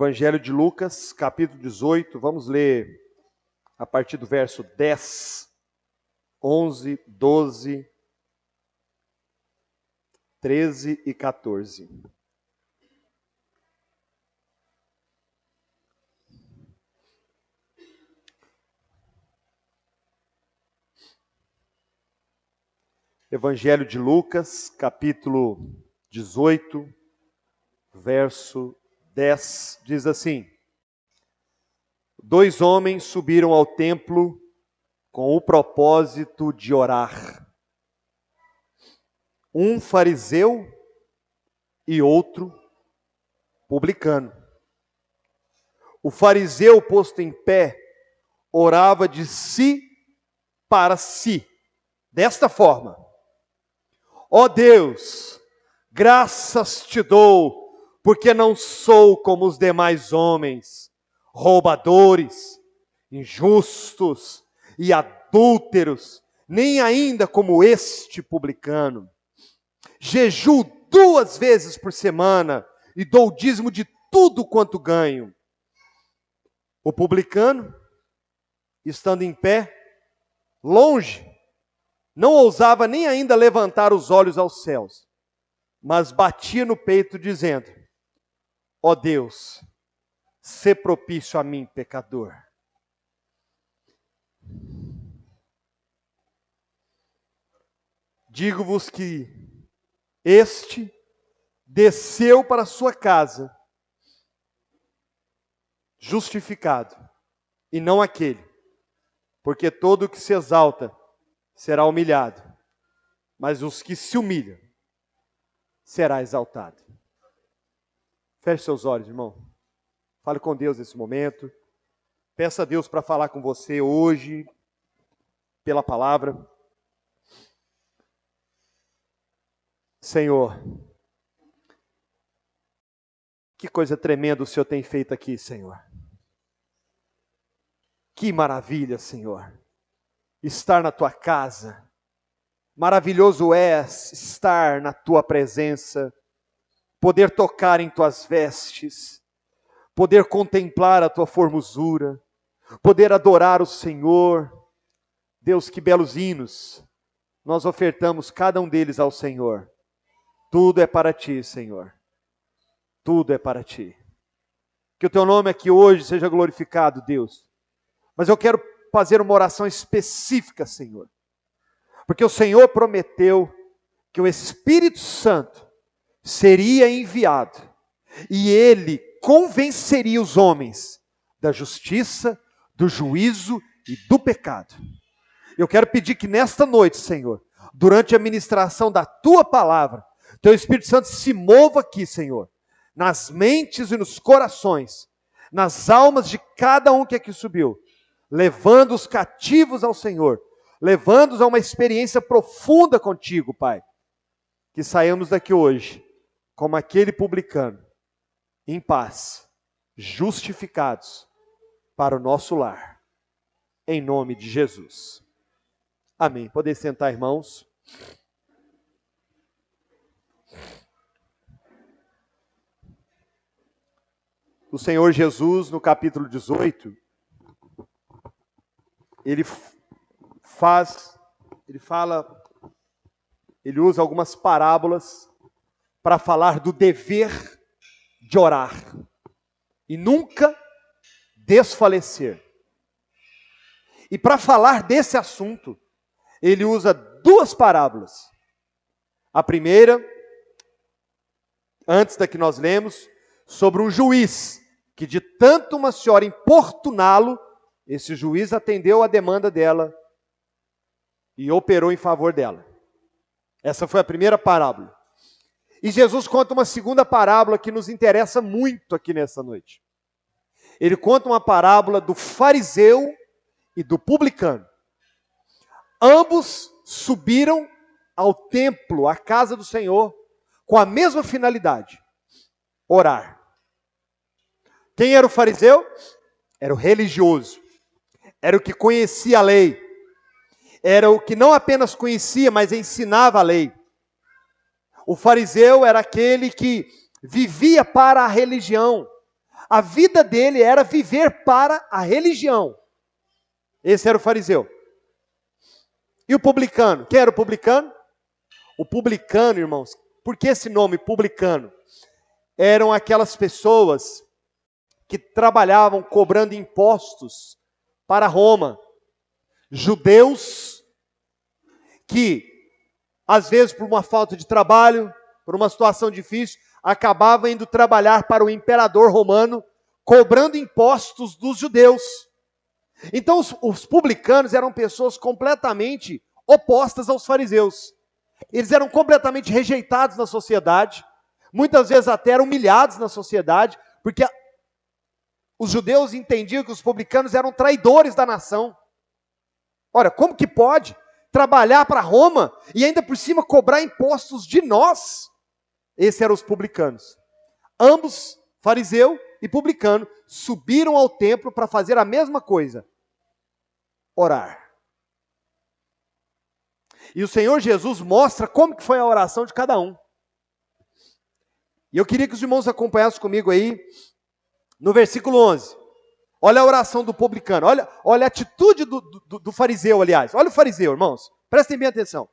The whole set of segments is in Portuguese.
Evangelho de Lucas, capítulo 18, vamos ler a partir do verso 10, 11, 12, 13 e 14. Evangelho de Lucas, capítulo 18, verso 10, diz assim: 2 homens subiram ao templo com o propósito de orar. Um fariseu e outro publicano. O fariseu, posto em pé, orava de si para si, desta forma: ó Deus, graças te dou, porque não sou como os demais homens, roubadores, injustos e adúlteros, nem ainda como este publicano. Jejuo 2 vezes por semana e dou o dízimo de tudo quanto ganho. O publicano, estando em pé, longe, não ousava nem ainda levantar os olhos aos céus, mas batia no peito dizendo: ó Deus, sê propício a mim, pecador. Digo-vos que este desceu para sua casa justificado, e não aquele, porque todo o que se exalta será humilhado, mas os que se humilham será exaltado. Feche seus olhos, irmão. Fale com Deus nesse momento. Peça a Deus para falar com você hoje, pela palavra. Senhor, que coisa tremenda o Senhor tem feito aqui, Senhor. Que maravilha, Senhor, estar na Tua casa. Maravilhoso é estar na Tua presença, poder tocar em Tuas vestes, poder contemplar a Tua formosura, poder adorar o Senhor. Deus, que belos hinos nós ofertamos cada um deles ao Senhor. Tudo é para Ti, Senhor. Tudo é para Ti. Que o Teu nome aqui hoje seja glorificado, Deus. Mas eu quero fazer uma oração específica, Senhor. Porque o Senhor prometeu que o Espírito Santo seria enviado e Ele convenceria os homens da justiça, do juízo e do pecado. Eu quero pedir que nesta noite, Senhor, durante a ministração da Tua palavra, Teu Espírito Santo se mova aqui, Senhor, nas mentes e nos corações, nas almas de cada um que aqui subiu, levando os cativos ao Senhor, levando-os a uma experiência profunda contigo, Pai. Que saiamos daqui hoje como aquele publicano, em paz, justificados para o nosso lar, em nome de Jesus. Amém. Podem sentar, irmãos. O Senhor Jesus, no capítulo 18, ele usa algumas parábolas para falar do dever de orar e nunca desfalecer. E para falar desse assunto, ele usa 2 parábolas. A primeira, antes da que nós lemos, sobre um juiz que de tanto uma senhora importuná-lo, esse juiz atendeu a demanda dela e operou em favor dela. Essa foi a primeira parábola. E Jesus conta uma segunda parábola que nos interessa muito aqui nessa noite. Ele conta uma parábola do fariseu e do publicano. Ambos subiram ao templo, à casa do Senhor, com a mesma finalidade: orar. Quem era o fariseu? Era o religioso. Era o que conhecia a lei. Era o que não apenas conhecia, mas ensinava a lei. O fariseu era aquele que vivia para a religião, A vida dele era viver para a religião. Esse era o fariseu. E o publicano? Quem era o publicano? O publicano, irmãos, por que esse nome publicano? Eram aquelas pessoas que trabalhavam cobrando impostos para Roma. Judeus que, às vezes por uma falta de trabalho, por uma situação difícil, acabavam indo trabalhar para o imperador romano, cobrando impostos dos judeus. Então os publicanos eram pessoas completamente opostas aos fariseus. Eles eram completamente rejeitados na sociedade, muitas vezes até eram humilhados na sociedade, porque os judeus entendiam que os publicanos eram traidores da nação. Ora, como que pode trabalhar para Roma e ainda por cima cobrar impostos de nós? Esses eram os publicanos. Ambos, fariseu e publicano, subiram ao templo para fazer a mesma coisa: orar. E o Senhor Jesus mostra como que foi a oração de cada um. E eu queria que os irmãos acompanhassem comigo aí, no versículo 11. Olha a oração do publicano, olha a atitude do fariseu, aliás. Olha o fariseu, irmãos, prestem bem atenção.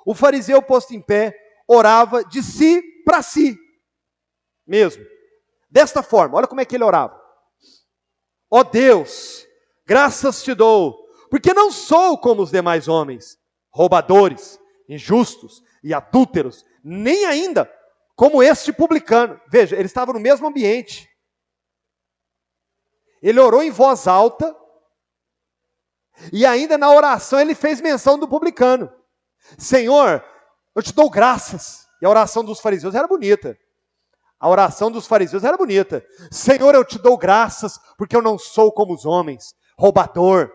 O fariseu, posto em pé, orava de si para si mesmo. Desta forma, olha como é que ele orava. Ó Deus, graças te dou, porque não sou como os demais homens, roubadores, injustos e adúlteros, nem ainda como este publicano. Veja, ele estava no mesmo ambiente. Ele orou em voz alta, e ainda na oração ele fez menção do publicano. Senhor, eu te dou graças. E a oração dos fariseus era bonita. A oração dos fariseus era bonita. Senhor, eu te dou graças, porque eu não sou como os homens, roubador.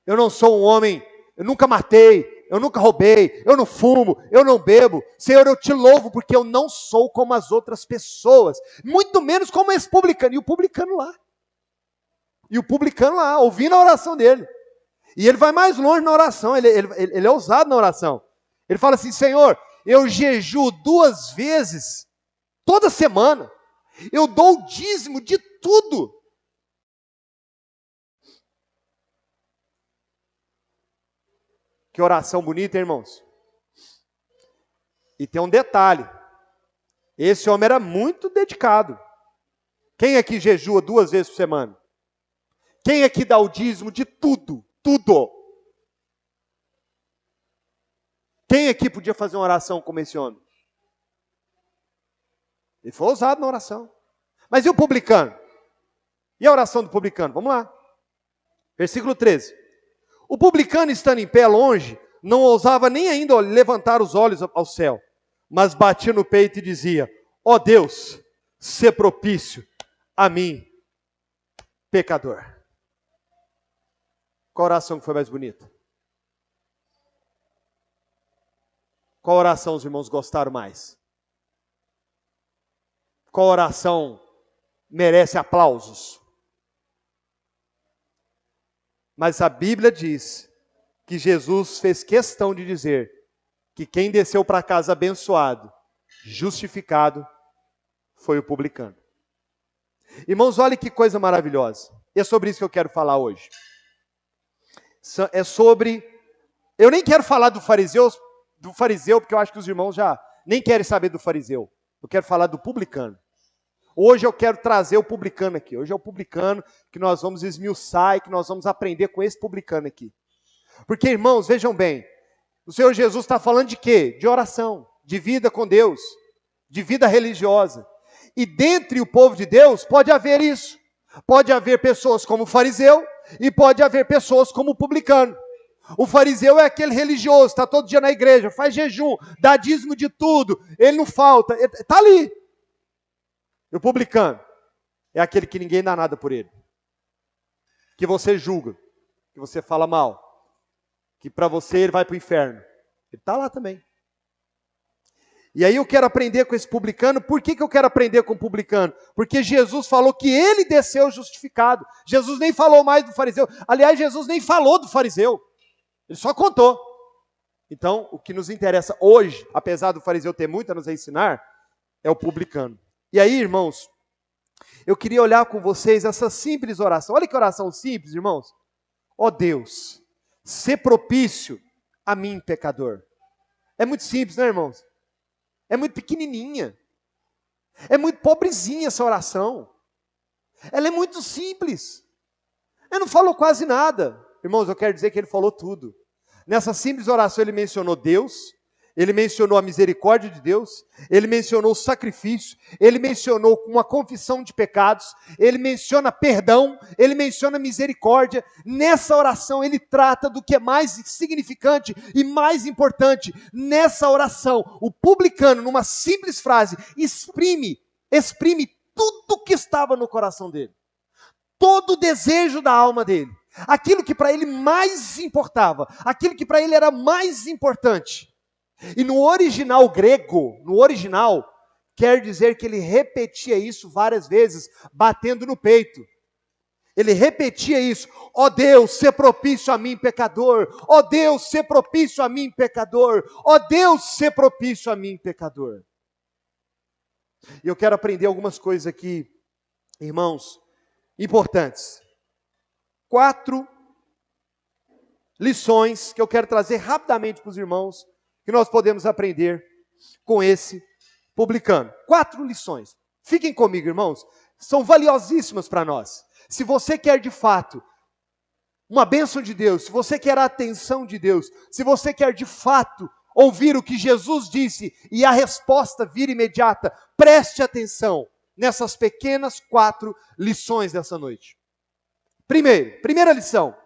Eu não sou um homem, eu nunca matei, eu nunca roubei, eu não fumo, eu não bebo. Senhor, eu te louvo, porque eu não sou como as outras pessoas, muito menos como esse publicano. E o publicano lá, ouvindo a oração dele. E ele vai mais longe na oração, ele é ousado na oração. Ele fala assim: Senhor, eu jejuo 2 vezes toda semana, eu dou o dízimo de tudo. Que oração bonita, hein, irmãos? E tem um detalhe: esse homem era muito dedicado. Quem aqui jejua 2 vezes por semana? Quem aqui dá o dízimo de tudo? Tudo. Quem aqui podia fazer uma oração como esse homem? Ele foi ousado na oração. Mas e o publicano? E a oração do publicano? Vamos lá. Versículo 13. O publicano, estando em pé longe, não ousava nem ainda levantar os olhos ao céu, mas batia no peito e dizia: ó Deus, sê propício a mim, pecador. Qual oração que foi mais bonita? Qual oração os irmãos gostaram mais? Qual oração merece aplausos? Mas a Bíblia diz que Jesus fez questão de dizer que quem desceu para casa abençoado, justificado, foi o publicano. Irmãos, olha que coisa maravilhosa. E é sobre isso que eu quero falar hoje. É sobre... Eu nem quero falar do fariseu, porque eu acho que os irmãos já nem querem saber do fariseu. Eu quero falar do publicano. Hoje eu quero trazer o publicano aqui. Hoje é o publicano que nós vamos esmiuçar e que nós vamos aprender com esse publicano aqui. Porque, irmãos, vejam bem, o Senhor Jesus está falando de quê? De oração, de vida com Deus, de vida religiosa. E dentre o povo de Deus pode haver isso. Pode haver pessoas como o fariseu e pode haver pessoas como o publicano. O fariseu é aquele religioso, está todo dia na igreja, faz jejum, dá dízimo de tudo, ele não falta, está ali. E o publicano é aquele que ninguém dá nada por ele. Que você julga, que você fala mal, que para você ele vai para o inferno. Ele está lá também. E aí eu quero aprender com esse publicano. Por que eu quero aprender com o publicano? Porque Jesus falou que ele desceu justificado. Jesus nem falou mais do fariseu. Aliás, Jesus nem falou do fariseu. Ele só contou. Então, o que nos interessa hoje, apesar do fariseu ter muito a nos ensinar, é o publicano. E aí, irmãos, Eu queria olhar com vocês essa simples oração. Olha que oração simples, irmãos. Ó Deus, sê propício a mim, pecador. É muito simples, né, irmãos? É muito pequenininha. É muito pobrezinha essa oração. Ela é muito simples. Ele não falou quase nada. Irmãos, eu quero dizer que ele falou tudo. Nessa simples oração ele mencionou Deus, ele mencionou a misericórdia de Deus, ele mencionou o sacrifício, ele mencionou uma confissão de pecados, ele menciona perdão, ele menciona misericórdia. Nessa oração ele trata do que é mais significante e mais importante. Nessa oração, o publicano, numa simples frase, exprime tudo o que estava no coração dele. Todo o desejo da alma dele. Aquilo que para ele mais importava, aquilo que para ele era mais importante. E no original grego, quer dizer que ele repetia isso várias vezes, batendo no peito. Ele repetia isso: ó Deus, sê propício a mim, pecador. Ó Deus, sê propício a mim, pecador. Ó Deus, sê propício a mim, pecador. E eu quero aprender algumas coisas aqui, irmãos, importantes. 4 lições que eu quero trazer rapidamente para os irmãos, que nós podemos aprender com esse publicano. 4 lições. Fiquem comigo, irmãos. São valiosíssimas para nós. Se você quer de fato uma bênção de Deus, se você quer a atenção de Deus, se você quer de fato ouvir o que Jesus disse e a resposta vir imediata, preste atenção nessas pequenas 4 lições dessa noite. Primeira lição.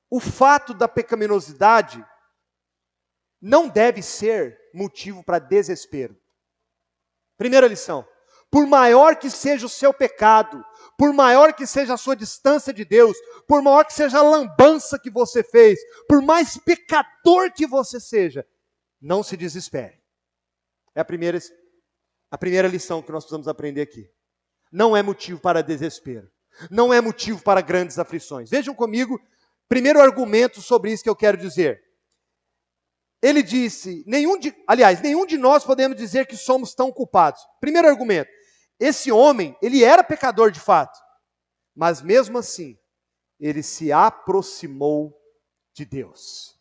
O fato da pecaminosidade não deve ser motivo para desespero. Primeira lição. Por maior que seja o seu pecado, por maior que seja a sua distância de Deus, por maior que seja a lambança que você fez, por mais pecador que você seja, não se desespere. É a primeira lição que nós precisamos aprender aqui. Não é motivo para desespero. Não é motivo para grandes aflições. Vejam comigo, primeiro argumento sobre isso que eu quero dizer. Ele disse, nenhum de nós podemos dizer que somos tão culpados. Primeiro argumento, esse homem, ele era pecador de fato, mas mesmo assim, ele se aproximou de Deus.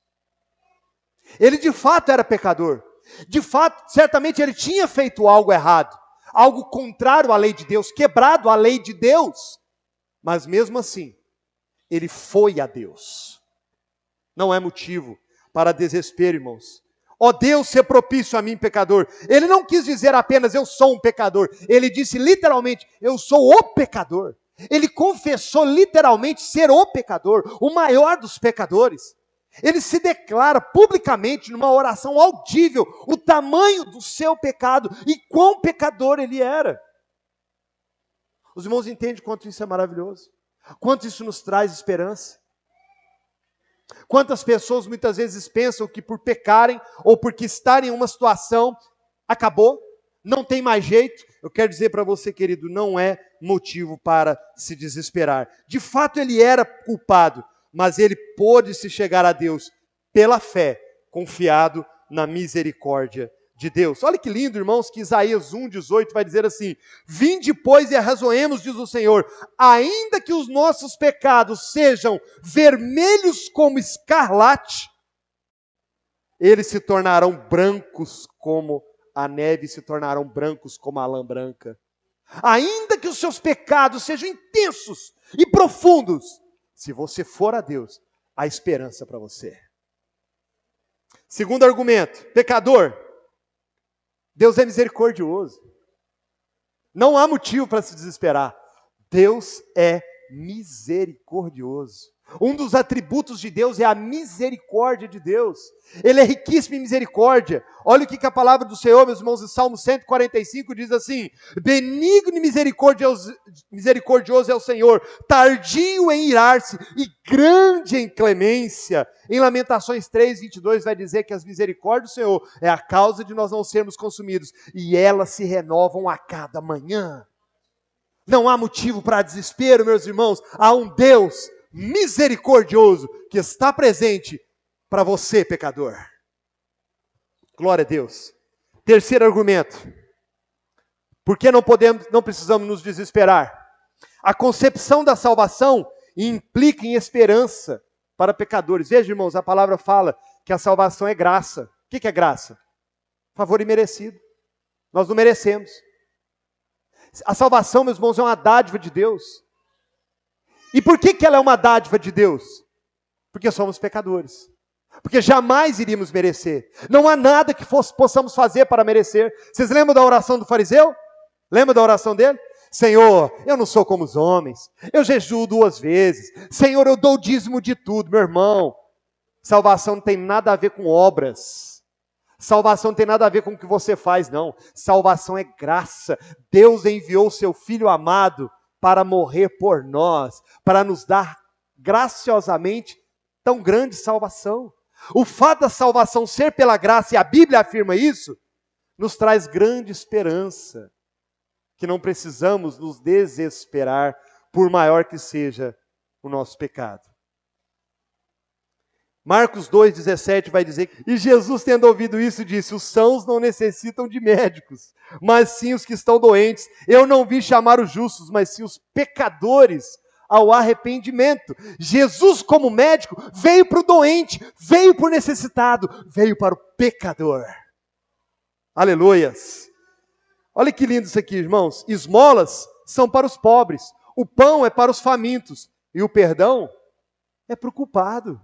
Ele de fato era pecador. De fato, certamente ele tinha feito algo errado, algo contrário à lei de Deus, quebrado a lei de Deus. Mas mesmo assim, ele foi a Deus. Não é motivo para desespero, irmãos. Ó Deus, ser propício a mim, pecador. Ele não quis dizer apenas eu sou um pecador. Ele disse literalmente, eu sou o pecador. Ele confessou literalmente ser o pecador, o maior dos pecadores. Ele se declara publicamente numa oração audível o tamanho do seu pecado e quão pecador ele era. Os irmãos entendem quanto isso é maravilhoso? Quanto isso nos traz esperança? Quantas pessoas muitas vezes pensam que por pecarem ou porque estarem em uma situação, acabou, não tem mais jeito. Eu quero dizer para você, querido, não é motivo para se desesperar. De fato ele era culpado, mas ele pôde se chegar a Deus pela fé, confiado na misericórdia de Deus. Olha que lindo, irmãos, que Isaías 1,18 vai dizer assim: vinde, pois, e arrazoemos, diz o Senhor, ainda que os nossos pecados sejam vermelhos como escarlate, eles se tornarão brancos como a neve, se tornarão brancos como a lã branca. Ainda que os seus pecados sejam intensos e profundos, se você for a Deus, há esperança para você. Segundo argumento, pecador, Deus é misericordioso. Não há motivo para se desesperar. Deus é misericordioso. Um dos atributos de Deus é a misericórdia de Deus. Ele é riquíssimo em misericórdia. Olha o que a palavra do Senhor, meus irmãos, em Salmo 145 diz assim: benigno e misericordioso é o Senhor, tardio em irar-se e grande em clemência. Em Lamentações 3:22 vai dizer que as misericórdias do Senhor é a causa de nós não sermos consumidos, e elas se renovam a cada manhã. Não há motivo para desespero, meus irmãos. Há um Deus misericordioso que está presente para você, pecador. Glória a Deus. Terceiro argumento. Por que não precisamos nos desesperar? A concepção da salvação implica em esperança para pecadores. Veja, irmãos, a palavra fala que a salvação é graça. O que é graça? Favor imerecido. Nós não merecemos. A salvação, meus irmãos, é uma dádiva de Deus. E por que ela é uma dádiva de Deus? Porque somos pecadores. Porque jamais iríamos merecer. Não há nada que possamos fazer para merecer. Vocês lembram da oração do fariseu? Lembra da oração dele? Senhor, eu não sou como os homens. Eu jejuo 2 vezes. Senhor, eu dou o dízimo de tudo. Meu irmão, salvação não tem nada a ver com obras. Salvação não tem nada a ver com o que você faz, não. Salvação é graça. Deus enviou o seu Filho amado para morrer por nós, para nos dar graciosamente tão grande salvação. O fato da salvação ser pela graça, e a Bíblia afirma isso, nos traz grande esperança, que não precisamos nos desesperar, por maior que seja o nosso pecado. Marcos 2,17 vai dizer, e Jesus, tendo ouvido isso, disse, os sãos não necessitam de médicos, mas sim os que estão doentes. Eu não vim chamar os justos, mas sim os pecadores ao arrependimento. Jesus, como médico, veio para o doente, veio para o necessitado, veio para o pecador. Aleluias! Olha que lindo isso aqui, irmãos. Esmolas são para os pobres, o pão é para os famintos, e o perdão é para o culpado.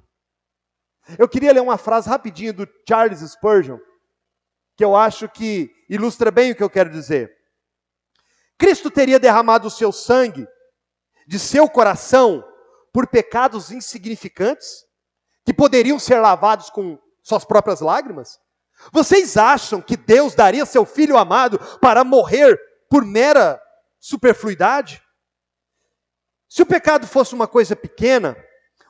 Eu queria ler uma frase rapidinho do Charles Spurgeon, que eu acho que ilustra bem o que eu quero dizer. Cristo teria derramado o seu sangue de seu coração por pecados insignificantes, que poderiam ser lavados com suas próprias lágrimas? Vocês acham que Deus daria seu Filho amado para morrer por mera superfluidade? Se o pecado fosse uma coisa pequena,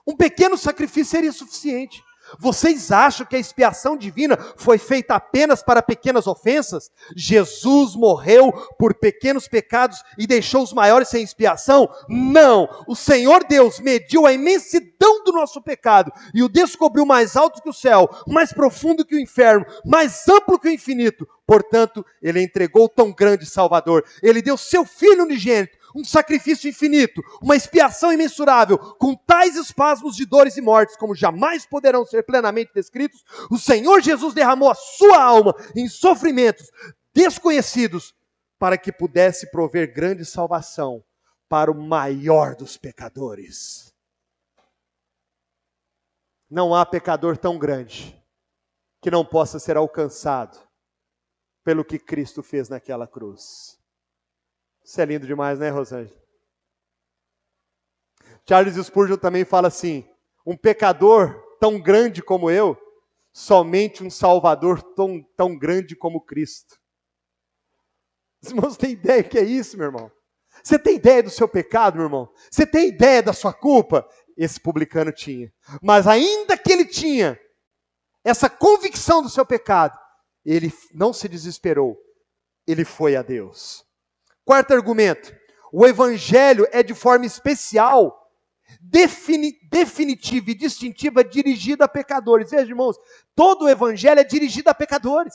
um pequeno sacrifício seria suficiente. Vocês acham que a expiação divina foi feita apenas para pequenas ofensas? Jesus morreu por pequenos pecados e deixou os maiores sem expiação? Não! O Senhor Deus mediu a imensidão do nosso pecado e o descobriu mais alto que o céu, mais profundo que o inferno, mais amplo que o infinito. Portanto, Ele entregou tão grande Salvador. Ele deu seu Filho unigênito, um sacrifício infinito, uma expiação imensurável, com tais espasmos de dores e mortes, como jamais poderão ser plenamente descritos. O Senhor Jesus derramou a sua alma em sofrimentos desconhecidos, para que pudesse prover grande salvação para o maior dos pecadores. Não há pecador tão grande que não possa ser alcançado pelo que Cristo fez naquela cruz. Isso é lindo demais, né, Rosângela? Charles Spurgeon também fala assim, um pecador tão grande como eu, somente um Salvador tão grande como Cristo. Os irmãos têm ideia do que é isso, meu irmão? Você tem ideia do seu pecado, meu irmão? Você tem ideia da sua culpa? Esse publicano tinha. Mas ainda que ele tinha essa convicção do seu pecado, ele não se desesperou. Ele foi a Deus. Quarto argumento, o Evangelho é de forma especial, definitiva e distintiva, dirigido a pecadores. Veja, irmãos, todo o Evangelho é dirigido a pecadores.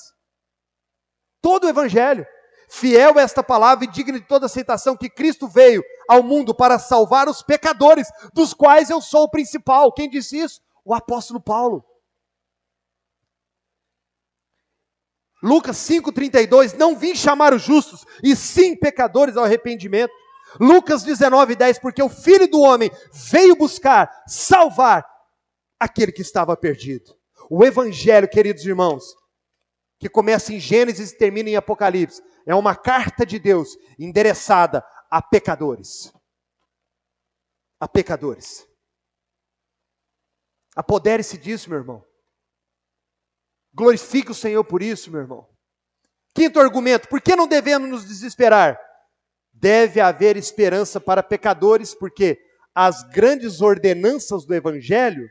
Todo o Evangelho. Fiel é esta palavra e digna de toda aceitação, que Cristo veio ao mundo para salvar os pecadores, dos quais eu sou o principal. Quem disse isso? O apóstolo Paulo. Lucas 5,32, não vim chamar os justos, e sim pecadores ao arrependimento. Lucas 19,10, porque o Filho do Homem veio buscar, salvar aquele que estava perdido. O Evangelho, queridos irmãos, que começa em Gênesis e termina em Apocalipse, é uma carta de Deus endereçada a pecadores. A pecadores. Apodere-se disso, meu irmão. Glorifique o Senhor por isso, meu irmão. Quinto argumento, por que não devemos nos desesperar? Deve haver esperança para pecadores, porque as grandes ordenanças do Evangelho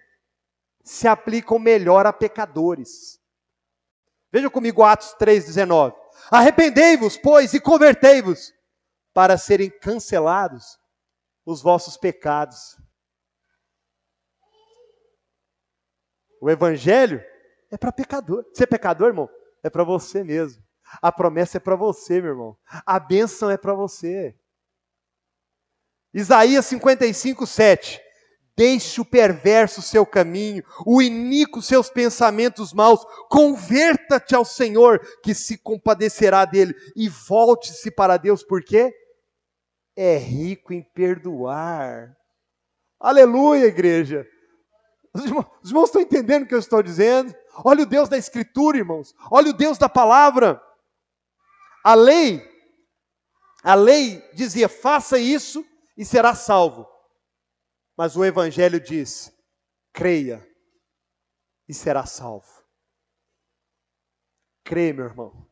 se aplicam melhor a pecadores. Veja comigo Atos 3,19. Arrependei-vos, pois, e convertei-vos, para serem cancelados os vossos pecados. O Evangelho é para pecador. Ser pecador, irmão, é para você mesmo. A promessa é para você, meu irmão. A bênção é para você. Isaías 55, 7. Deixe o perverso seu caminho, o iníquo seus pensamentos maus, converta-te ao Senhor, que se compadecerá dele, e volte-se para Deus, por quê? É rico em perdoar. Aleluia, igreja. Os irmãos estão entendendo o que eu estou dizendo? Olha o Deus da Escritura, irmãos. Olha o Deus da palavra. A lei dizia, faça isso e será salvo. Mas o Evangelho diz, creia e será salvo. Creia, meu irmão.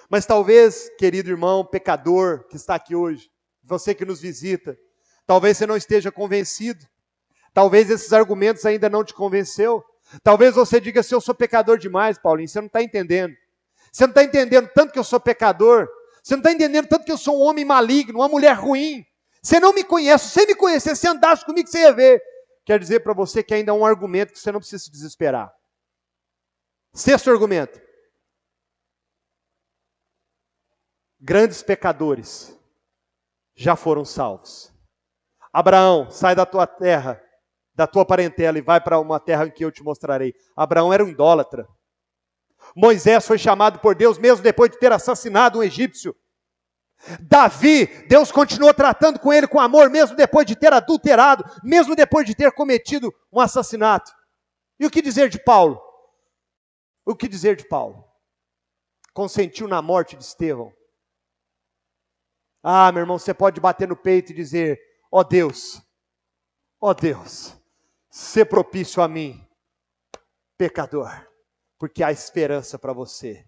Mas talvez, querido irmão, pecador que está aqui hoje, você que nos visita, talvez você não esteja convencido. Talvez esses argumentos ainda não te convenceu. Talvez você diga assim, eu sou pecador demais, Paulinho, você não está entendendo. Você não está entendendo tanto que eu sou pecador. Você não está entendendo tanto que eu sou um homem maligno, uma mulher ruim. Você não me conhece, se você me conhecesse, se andasse comigo, você ia ver. Quero dizer para você que ainda há um argumento que você não precisa se desesperar. Sexto argumento. Grandes pecadores já foram salvos. Abraão, sai da tua terra, da tua parentela e vai para uma terra em que eu te mostrarei. Abraão era um idólatra. Moisés foi chamado por Deus mesmo depois de ter assassinado um egípcio. Davi, Deus continuou tratando com ele com amor, mesmo depois de ter adulterado, mesmo depois de ter cometido um assassinato. E o que dizer de Paulo? O que dizer de Paulo? Consentiu na morte de Estevão. Ah, meu irmão, você pode bater no peito e dizer, ó Deus, sê propício a mim, pecador, porque há esperança para você,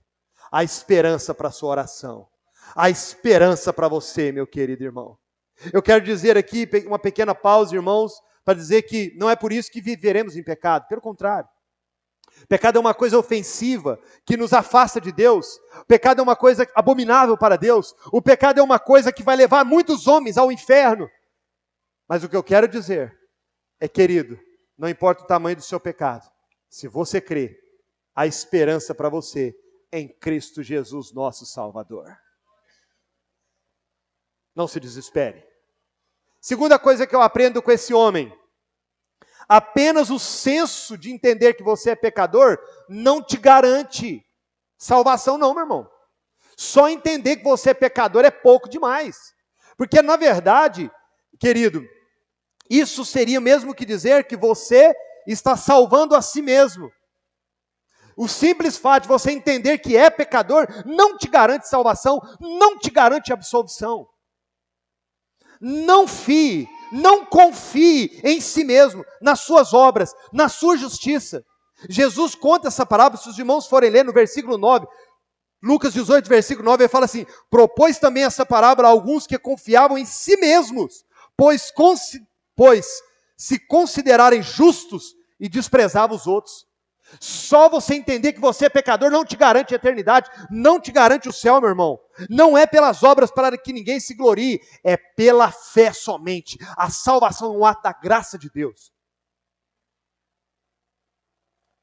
há esperança para a sua oração. Há esperança para você, meu querido irmão. Eu quero dizer aqui, uma pequena pausa, irmãos, para dizer que não é por isso que viveremos em pecado. Pelo contrário. Pecado é uma coisa ofensiva, que nos afasta de Deus. O pecado é uma coisa abominável para Deus. O pecado é uma coisa que vai levar muitos homens ao inferno. Mas o que eu quero dizer é, querido, não importa o tamanho do seu pecado, se você crê, há esperança para você em Cristo Jesus, nosso Salvador. Não se desespere. Segunda coisa que eu aprendo com esse homem. Apenas o senso de entender que você é pecador não te garante salvação não, meu irmão. Só entender que você é pecador é pouco demais. Porque na verdade, querido, isso seria mesmo que dizer que você está salvando a si mesmo. O simples fato de você entender que é pecador não te garante salvação, não te garante absolvição. Não confie em si mesmo, nas suas obras, na sua justiça. Jesus conta essa parábola, se os irmãos forem ler no versículo 9, Lucas 18, versículo 9, ele fala assim, propôs também essa parábola a alguns que confiavam em si mesmos, pois se considerarem justos e desprezavam os outros. Só você entender que você é pecador não te garante a eternidade, não te garante o céu, meu irmão. Não é pelas obras para que ninguém se glorie, é pela fé somente. A salvação é um ato da graça de Deus.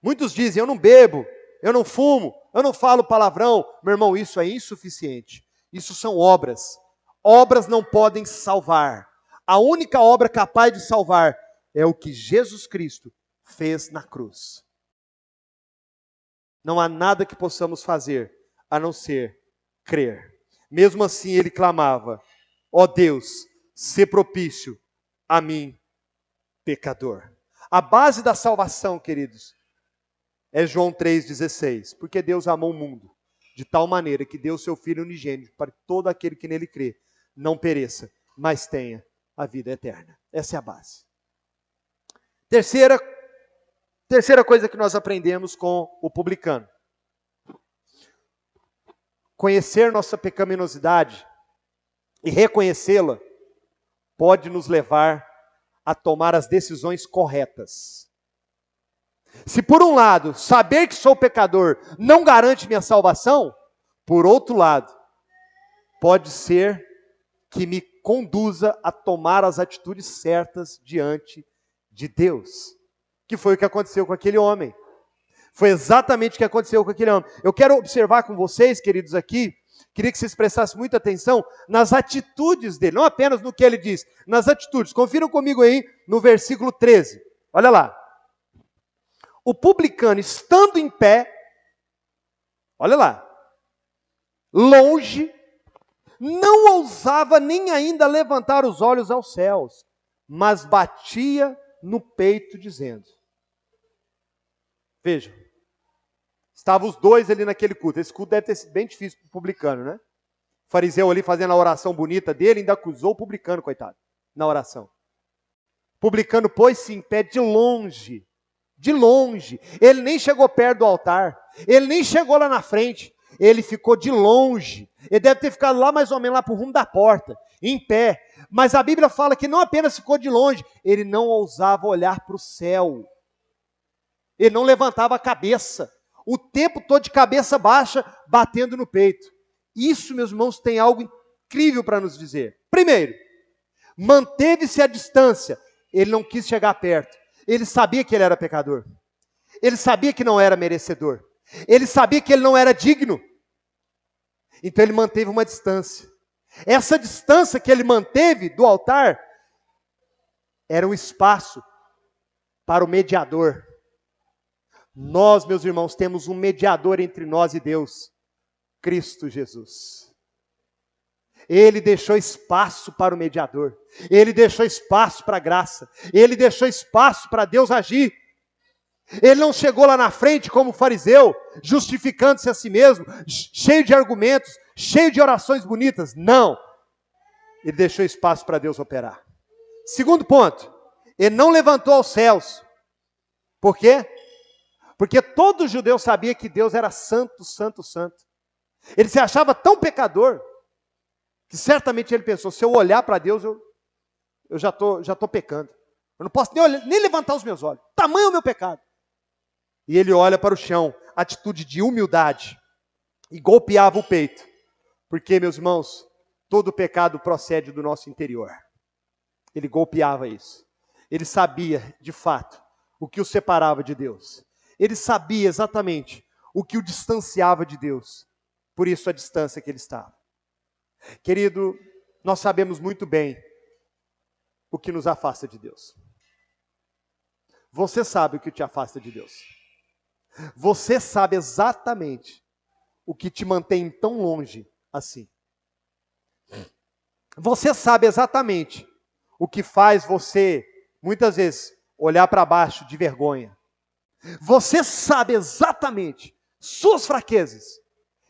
Muitos dizem, eu não bebo, eu não fumo, eu não falo palavrão. Meu irmão, isso é insuficiente. Isso são obras. Obras não podem salvar. A única obra capaz de salvar é o que Jesus Cristo fez na cruz. Não há nada que possamos fazer a não ser crer. Mesmo assim ele clamava, ó Deus, sê propício a mim, pecador. A base da salvação, queridos, é João 3,16. Porque Deus amou o mundo de tal maneira que deu o seu Filho unigênito para que todo aquele que nele crê não pereça, mas tenha a vida eterna. Essa é a base. Terceira coisa que nós aprendemos com o publicano. Conhecer nossa pecaminosidade e reconhecê-la pode nos levar a tomar as decisões corretas. Se por um lado, saber que sou pecador não garante minha salvação, por outro lado, pode ser que me conduza a tomar as atitudes certas diante de Deus. Que foi o que aconteceu com aquele homem. Foi exatamente o que aconteceu com aquele homem. Eu quero observar com vocês, queridos, aqui, queria que vocês prestassem muita atenção nas atitudes dele, não apenas no que ele diz, nas atitudes. Confiram comigo aí no versículo 13. Olha lá. O publicano, estando em pé, olha lá, longe, não ousava nem ainda levantar os olhos aos céus, mas batia no peito, dizendo. Vejam, estavam os dois ali naquele culto. Esse culto deve ter sido bem difícil para o publicano, né? O fariseu ali fazendo a oração bonita dele, ainda acusou o publicano, coitado, na oração. O publicano pôs-se em pé de longe. De longe. Ele nem chegou perto do altar. Ele nem chegou lá na frente. Ele ficou de longe. Ele deve ter ficado lá mais ou menos lá para o rumo da porta, em pé. Mas a Bíblia fala que não apenas ficou de longe, ele não ousava olhar para o céu. Ele não levantava a cabeça. O tempo todo de cabeça baixa, batendo no peito. Isso, meus irmãos, tem algo incrível para nos dizer. Primeiro, manteve-se à distância. Ele não quis chegar perto. Ele sabia que ele era pecador. Ele sabia que não era merecedor. Ele sabia que ele não era digno. Então ele manteve uma distância. Essa distância que ele manteve do altar era um espaço para o mediador. Nós, meus irmãos, temos um mediador entre nós e Deus, Cristo Jesus. Ele deixou espaço para o mediador. Ele deixou espaço para a graça. Ele deixou espaço para Deus agir. Ele não chegou lá na frente como fariseu, justificando-se a si mesmo, cheio de argumentos, cheio de orações bonitas. Não. Ele deixou espaço para Deus operar. Segundo ponto, ele não levantou aos céus. Por quê? Porque todo judeu sabia que Deus era santo, santo, santo. Ele se achava tão pecador, que certamente ele pensou, se eu olhar para Deus, eu já tô pecando. Eu não posso nem levantar os meus olhos. Tamanho é o meu pecado. E ele olha para o chão, atitude de humildade, e golpeava o peito. Porque, meus irmãos, todo pecado procede do nosso interior. Ele golpeava isso. Ele sabia, de fato, o que o separava de Deus. Ele sabia exatamente o que o distanciava de Deus. Por isso a distância que ele estava. Querido, nós sabemos muito bem o que nos afasta de Deus. Você sabe o que te afasta de Deus. Você sabe exatamente o que te mantém tão longe assim. Você sabe exatamente o que faz você, muitas vezes, olhar para baixo de vergonha. Você sabe exatamente suas fraquezas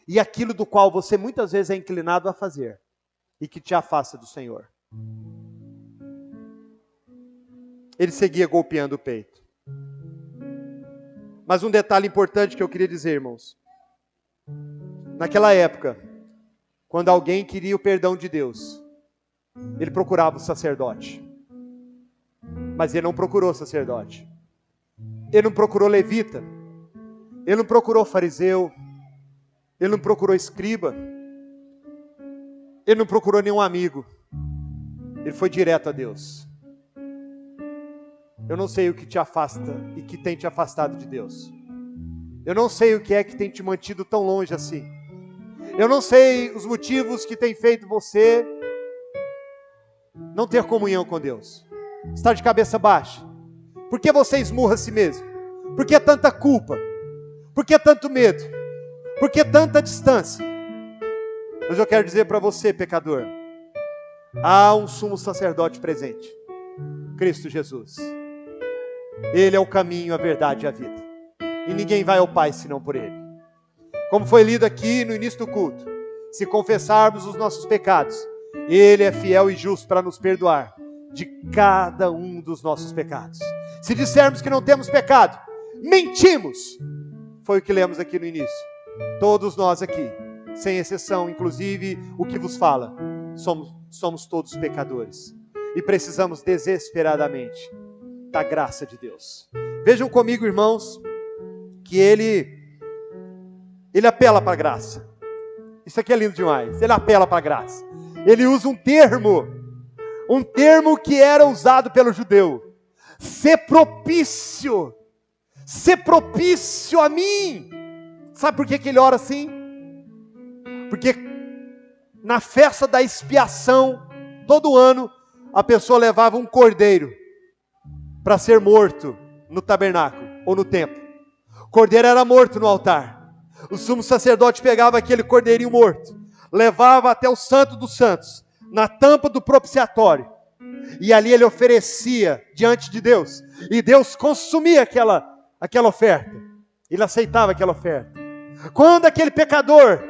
e aquilo do qual você muitas vezes é inclinado a fazer e que te afasta do Senhor. Ele seguia golpeando o peito. Mas um detalhe importante que eu queria dizer, irmãos. Naquela época, quando alguém queria o perdão de Deus, ele procurava o sacerdote. Mas ele não procurou o sacerdote. Ele não procurou levita. Ele não procurou fariseu. Ele não procurou escriba. Ele não procurou nenhum amigo. Ele foi direto a Deus. Eu não sei o que te afasta e que tem te afastado de Deus. Eu não sei o que é que tem te mantido tão longe assim. Eu não sei os motivos que tem feito você não ter comunhão com Deus. Estar de cabeça baixa. Por que você esmurra a si mesmo? Por que tanta culpa? Por que tanto medo? Por que tanta distância? Mas eu quero dizer para você, pecador, há um sumo sacerdote presente. Cristo Jesus. Ele é o caminho, a verdade e a vida. E ninguém vai ao Pai senão por Ele. Como foi lido aqui no início do culto, se confessarmos os nossos pecados, Ele é fiel e justo para nos perdoar de cada um dos nossos pecados. Se dissermos que não temos pecado, mentimos. Foi o que lemos aqui no início. Todos nós aqui, sem exceção, inclusive o que vos fala, somos todos pecadores. E precisamos desesperadamente da graça de Deus. Vejam comigo, irmãos, que ele apela para a graça. Isso aqui é lindo demais. Ele apela para a graça. Ele usa um termo que era usado pelo judeu. Ser propício. Sê propício a mim. Sabe por que ele ora assim? Porque na festa da expiação, todo ano, a pessoa levava um cordeiro para ser morto no tabernáculo ou no templo. O cordeiro era morto no altar. O sumo sacerdote pegava aquele cordeirinho morto, levava até o Santo dos Santos, na tampa do propiciatório, e ali ele oferecia diante de Deus, e Deus consumia aquela oferta, ele aceitava aquela oferta. Quando aquele pecador,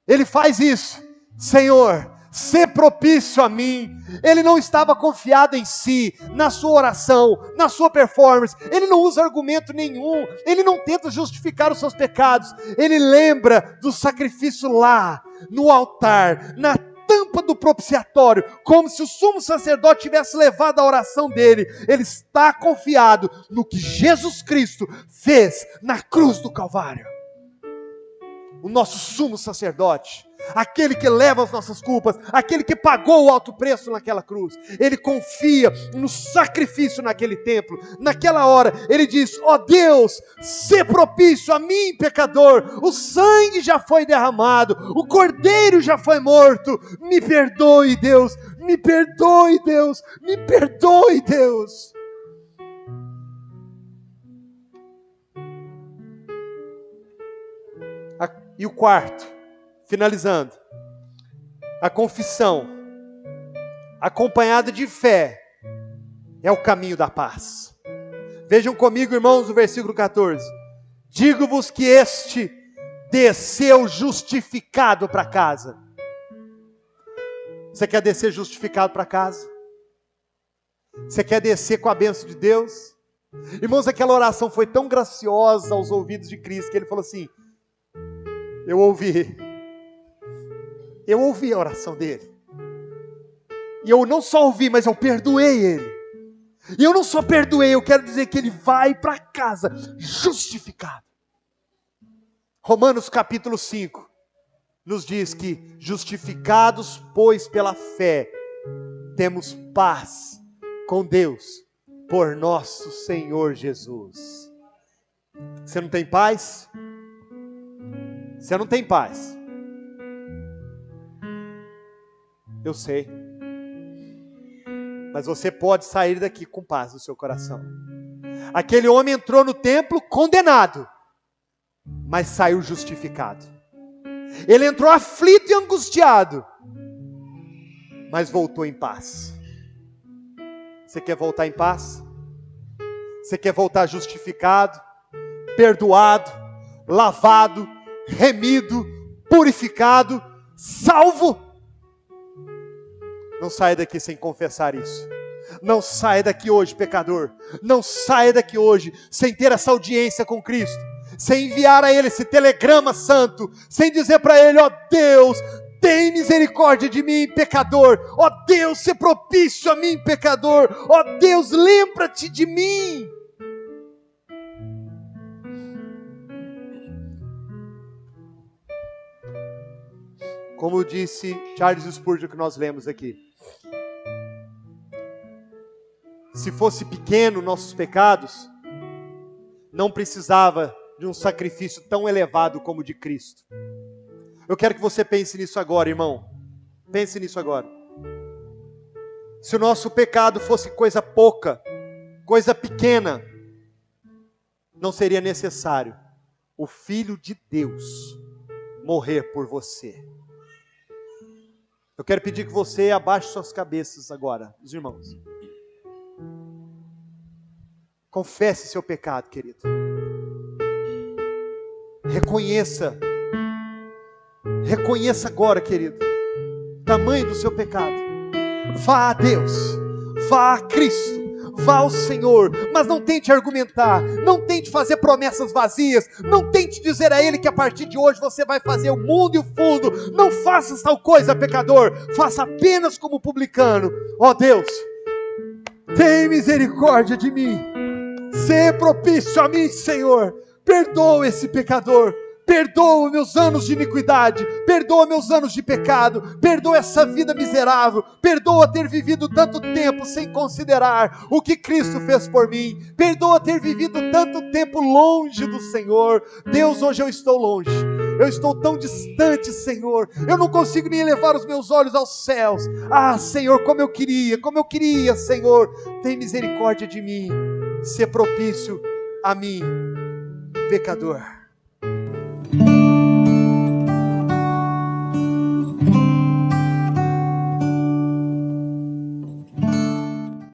ele faz isso, Senhor, sê propício a mim, ele não estava confiado em si, na sua oração, na sua performance, ele não usa argumento nenhum, ele não tenta justificar os seus pecados, ele lembra do sacrifício lá, no altar, na tampa do propiciatório, como se o sumo sacerdote tivesse levado a oração dele. Ele está confiado no que Jesus Cristo fez na cruz do Calvário. O nosso sumo sacerdote, aquele que leva as nossas culpas, aquele que pagou o alto preço naquela cruz, ele confia no sacrifício naquele templo. Naquela hora ele diz: ó Deus, sê propício a mim, pecador, o sangue já foi derramado, o cordeiro já foi morto, me perdoe, Deus, me perdoe, Deus, me perdoe, Deus. E o quarto, finalizando, a confissão, acompanhada de fé, é o caminho da paz. Vejam comigo, irmãos, o versículo 14. Digo-vos que este desceu justificado para casa. Você quer descer justificado para casa? Você quer descer com a bênção de Deus? Irmãos, aquela oração foi tão graciosa aos ouvidos de Cristo, que ele falou assim: eu ouvi a oração dele, e eu não só ouvi, mas eu perdoei ele, e eu não só perdoei, eu quero dizer que ele vai para casa justificado. Romanos capítulo 5 nos diz que justificados, pois pela fé, temos paz com Deus, por nosso Senhor Jesus. Você não tem paz? Você não tem paz. Eu sei. Mas você pode sair daqui com paz no seu coração. Aquele homem entrou no templo condenado, mas saiu justificado. Ele entrou aflito e angustiado, mas voltou em paz. Você quer voltar em paz? Você quer voltar justificado, perdoado, lavado, remido, purificado, salvo? Não saia daqui sem confessar isso. Não saia daqui hoje, pecador. Não saia daqui hoje sem ter essa audiência com Cristo, sem enviar a Ele esse telegrama santo, sem dizer para Ele: ó Deus, tem misericórdia de mim, pecador. Ó Deus, se propício a mim, pecador. Ó Deus, lembra-te de mim. Como disse Charles Spurgeon, que nós lemos aqui: se fosse pequeno nossos pecados, não precisava de um sacrifício tão elevado como o de Cristo. Eu quero que você pense nisso agora, irmão. Pense nisso agora. Se o nosso pecado fosse coisa pouca, coisa pequena, não seria necessário o Filho de Deus morrer por você. Eu quero pedir que você abaixe suas cabeças agora, os irmãos. Confesse seu pecado, querido. Reconheça agora, querido, o tamanho do seu pecado. Vá a Deus, vá a Cristo, vá ao Senhor, mas não tente argumentar, não tente fazer promessas vazias, não tente dizer a Ele que a partir de hoje você vai fazer o mundo e o fundo. Não faça tal coisa, pecador. Faça apenas como publicano: ó Deus, tem misericórdia de mim, sê propício a mim, Senhor, perdoa esse pecador, perdoa meus anos de iniquidade, perdoa meus anos de pecado, perdoa essa vida miserável, perdoa ter vivido tanto tempo sem considerar o que Cristo fez por mim, perdoa ter vivido tanto tempo longe do Senhor. Deus, hoje eu estou longe, eu estou tão distante, Senhor, eu não consigo nem elevar os meus olhos aos céus. Senhor, como eu queria, Senhor, tem misericórdia de mim, ser propício a mim, pecador.